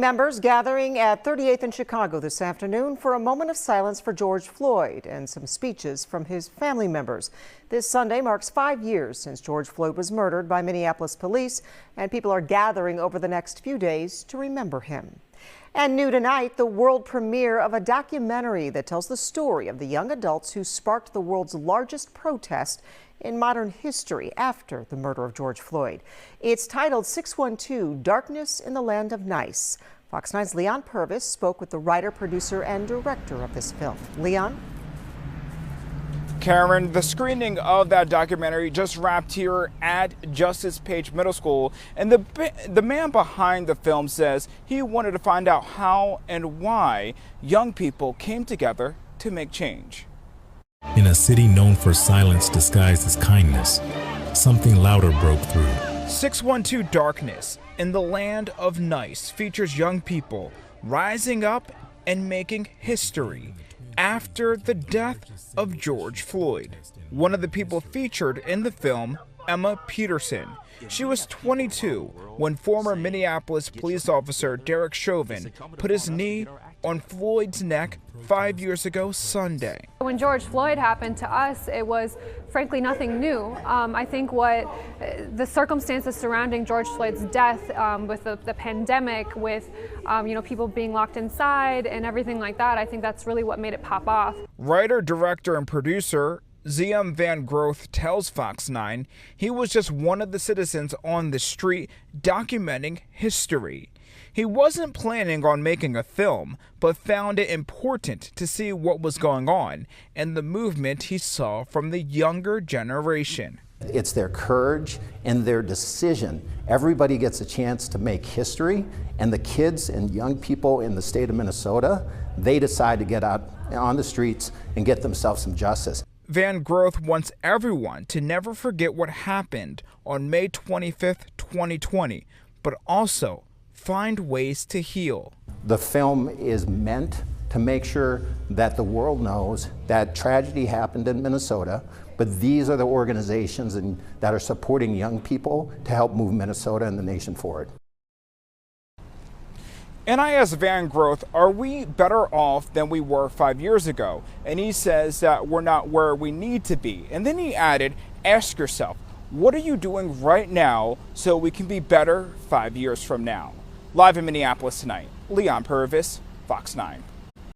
members gathering at 38th and Chicago this afternoon for a moment of silence for George Floyd and some speeches from his family members. This Sunday marks 5 years since George Floyd was murdered by Minneapolis police, and people are gathering over the next few days to remember him. And new tonight, the world premiere of a documentary that tells the story of the young adults who sparked the world's largest protest in modern history after the murder of George Floyd. It's titled 612: Darkness in the Land of Nice. Fox 9's Leon Purvis spoke with the writer, producer, and director of this film. Leon? Karen, the screening of that documentary just wrapped here at Justice Page Middle School, and the man behind the film says he wanted to find out how and why young people came together to make change. In a city known for silence disguised as kindness, something louder broke through. 612 Darkness in the Land of Nice features young people rising up and making history after the death of George Floyd. One of the people featured in the film, Emma Peterson. She was 22 when former Minneapolis police officer Derek Chauvin put his knee on Floyd's neck 5 years ago Sunday. When George Floyd happened to us, it was frankly nothing new. I think what the circumstances surrounding George Floyd's death, with the pandemic, with people being locked inside and everything like that, I think that's really what made it pop off. Writer, director, and producer Diem Van Groth tells Fox 9 he was just one of the citizens on the street documenting history. He wasn't planning on making a film, but found it important to see what was going on and the movement he saw from the younger generation. It's their courage and their decision. Everybody gets a chance to make history, and the kids and young people in the state of Minnesota, they decide to get out on the streets and get themselves some justice. Van Groth wants everyone to never forget what happened on May 25th, 2020, but also find ways to heal. The film is meant to make sure that the world knows that tragedy happened in Minnesota, but these are the organizations that are supporting young people to help move Minnesota and the nation forward. And I asked Van Groth, are we better off than we were 5 years ago? And he says that we're not where we need to be. And then he added, ask yourself, what are you doing right now so we can be better 5 years from now? Live in Minneapolis tonight, Leon Purvis, Fox 9.